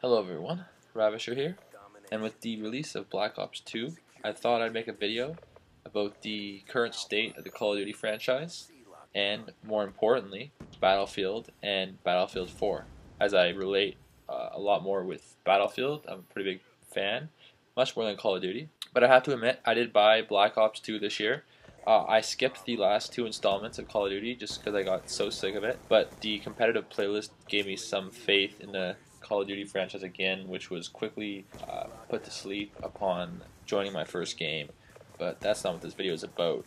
Hello everyone, Ravisher here, and with the release of Black Ops 2, I thought I'd make a video about the current state of the Call of Duty franchise, and more importantly, Battlefield and Battlefield 4, as I relate a lot more with Battlefield. I'm a pretty big fan, much more than Call of Duty, but I have to admit, I did buy Black Ops 2 this year. I skipped the last two installments of Call of Duty just because I got so sick of it, but the competitive playlist gave me some faith in the Call of Duty franchise again, which was quickly put to sleep upon joining my first game. But that's not what this video is about.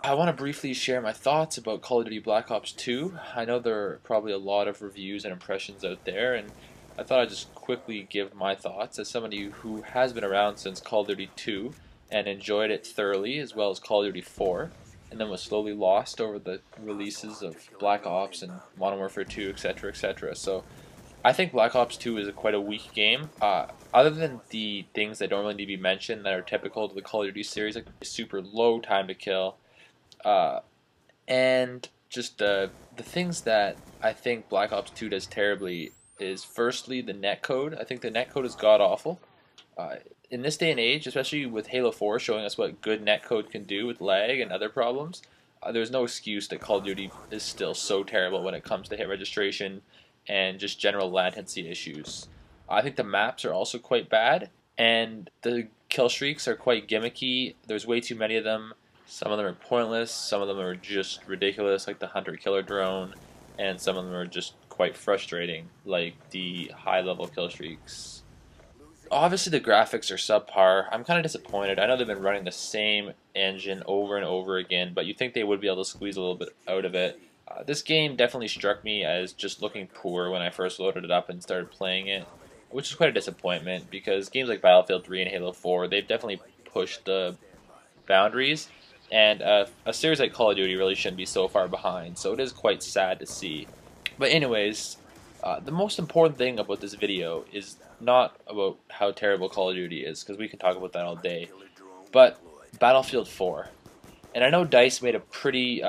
I want to briefly share my thoughts about Call of Duty Black Ops 2. I know there are probably a lot of reviews and impressions out there, and I thought I'd just quickly give my thoughts as somebody who has been around since Call of Duty 2 and enjoyed it thoroughly, as well as Call of Duty 4, and then was slowly lost over the releases of Black Ops and Modern Warfare 2, etc., etc. So I think Black Ops 2 is quite a weak game. Other than the things that don't really need to be mentioned that are typical to the Call of Duty series, like super low time to kill, and just the things that I think Black Ops 2 does terribly is firstly the netcode. I think the netcode is god awful. In this day and age, especially with Halo 4 showing us what good netcode can do with lag and other problems, there's no excuse that Call of Duty is still so terrible when it comes to hit registration and just general latency issues. I think the maps are also quite bad, and the kill streaks are quite gimmicky. There's way too many of them. Some of them are pointless, some of them are just ridiculous, like the hunter-killer drone, and some of them are just quite frustrating, like the high-level kill streaks. Obviously the graphics are subpar. I'm kind of disappointed. I know they've been running the same engine over and over again, but you think they would be able to squeeze a little bit out of it. This game definitely struck me as just looking poor when I first loaded it up and started playing it, which is quite a disappointment because games like Battlefield 3 and Halo 4, they've definitely pushed the boundaries, and a series like Call of Duty really shouldn't be so far behind, so it is quite sad to see. But anyways, the most important thing about this video is not about how terrible Call of Duty is, because we can talk about that all day, but Battlefield 4. And I know DICE made a pretty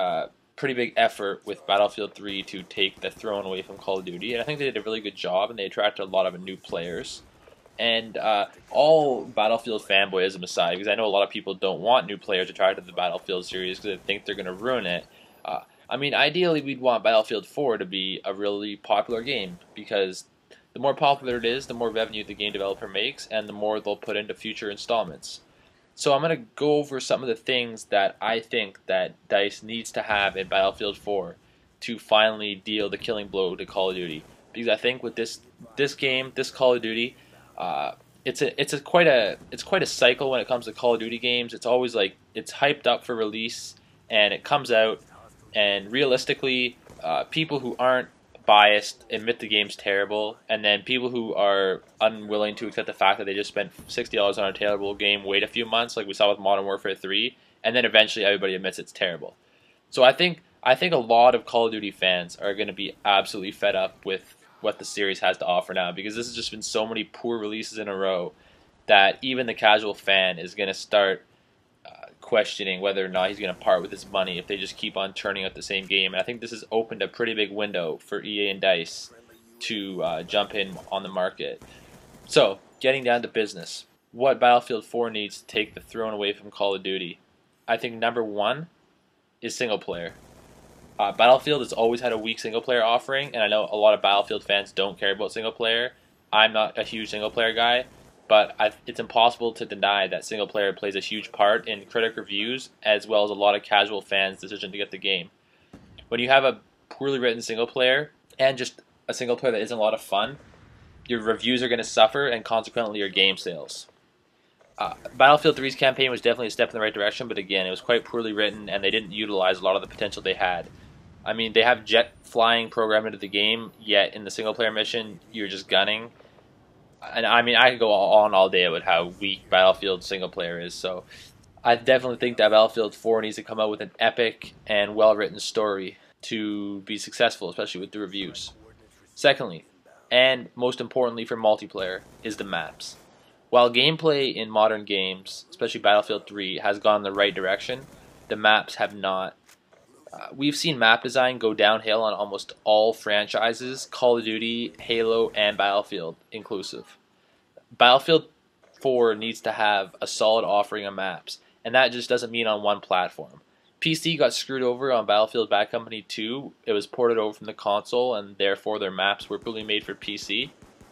big effort with Battlefield 3 to take the throne away from Call of Duty, and I think they did a really good job, and they attracted a lot of new players. And all Battlefield fanboyism aside, because I know a lot of people don't want new players attracted to the Battlefield series because they think they're going to ruin it. I mean, ideally, we'd want Battlefield 4 to be a really popular game, because the more popular it is, the more revenue the game developer makes, and the more they'll put into future installments. So I'm going to go over some of the things that I think that DICE needs to have in Battlefield 4 to finally deal the killing blow to Call of Duty. Because I think with this game, this Call of Duty, it's quite a cycle when it comes to Call of Duty games. It's always like it's hyped up for release, and it comes out, and realistically, people who aren't biased admit the game's terrible, and then people who are unwilling to accept the fact that they just spent $60 on a terrible game wait a few months, like we saw with Modern Warfare 3, and then eventually everybody admits it's terrible. So I think a lot of Call of Duty fans are going to be absolutely fed up with what the series has to offer now, because this has just been so many poor releases in a row that even the casual fan is going to start questioning whether or not he's going to part with his money if they just keep on churning out the same game. And I think this has opened a pretty big window for EA and DICE to jump in on the market. So, getting down to business, what Battlefield 4 needs to take the throne away from Call of Duty? I think number one is single player. Battlefield has always had a weak single player offering, and I know a lot of Battlefield fans don't care about single player. I'm not a huge single player guy, but it's impossible to deny that single player plays a huge part in critic reviews, as well as a lot of casual fans' decision to get the game. When you have a poorly written single player, and just a single player that isn't a lot of fun, your reviews are going to suffer, and consequently your game sales. Battlefield 3's campaign was definitely a step in the right direction, but again, it was quite poorly written, and they didn't utilize a lot of the potential they had. I mean, they have jet flying programmed into the game, yet in the single player mission, you're just gunning. And I mean, I could go on all day with how weak Battlefield single player is, so I definitely think that Battlefield 4 needs to come out with an epic and well-written story to be successful, especially with the reviews. Secondly, and most importantly for multiplayer, is the maps. While gameplay in modern games, especially Battlefield 3, has gone in the right direction, the maps have not. We've seen map design go downhill on almost all franchises, Call of Duty, Halo, and Battlefield inclusive. Battlefield 4 needs to have a solid offering of maps, and that just doesn't mean on one platform. PC got screwed over on Battlefield Bad Company 2. It was ported over from the console, and therefore their maps were really made for PC.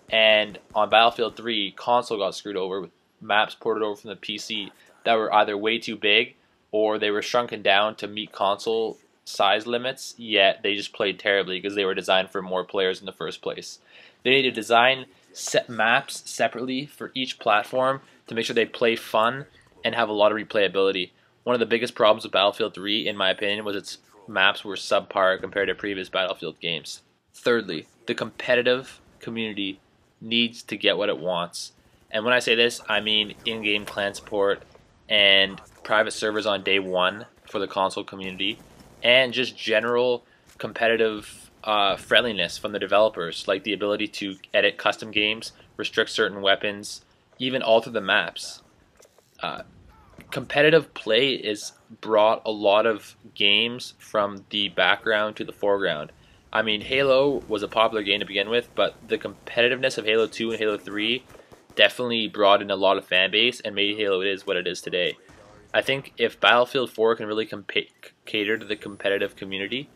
And on Battlefield 3, console got screwed over with maps ported over from the PC that were either way too big or they were shrunken down to meet console size limits, yet they just played terribly because they were designed for more players in the first place. They need to design set maps separately for each platform to make sure they play fun and have a lot of replayability. One of the biggest problems with Battlefield 3, in my opinion, was its maps were subpar compared to previous Battlefield games. Thirdly, the competitive community needs to get what it wants. And when I say this, I mean in-game clan support and private servers on day one for the console community, and just general competitive friendliness from the developers, like the ability to edit custom games, restrict certain weapons, even alter the maps. Competitive play is brought a lot of games from the background to the foreground. I mean, Halo was a popular game to begin with, but the competitiveness of Halo 2 and Halo 3 definitely brought in a lot of fan base and made Halo it is what it is today. I think if Battlefield 4 can really cater to the competitive community,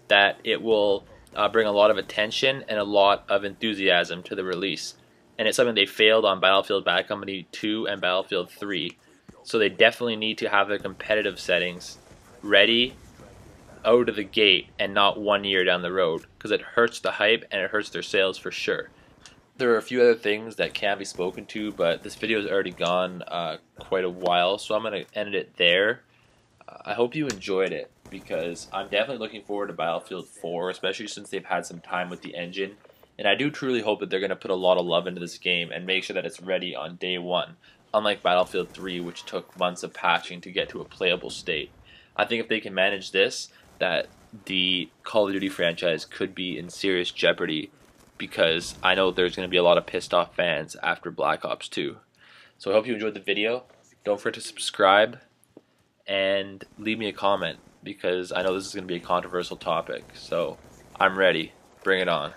that it will bring a lot of attention and a lot of enthusiasm to the release. And it's something they failed on Battlefield Bad Company 2 and Battlefield 3. So they definitely need to have their competitive settings ready out of the gate and not 1 year down the road, because it hurts the hype and it hurts their sales for sure. There are a few other things that can be spoken to, but this video has already gone quite a while, so I'm going to end it there. I hope you enjoyed it, because I'm definitely looking forward to Battlefield 4, especially since they've had some time with the engine. And I do truly hope that they're going to put a lot of love into this game and make sure that it's ready on day one, unlike Battlefield 3, which took months of patching to get to a playable state. I think if they can manage this, that the Call of Duty franchise could be in serious jeopardy, because I know there's going to be a lot of pissed off fans after Black Ops 2. So I hope you enjoyed the video. Don't forget to subscribe and leave me a comment, because I know this is going to be a controversial topic. So I'm ready. Bring it on.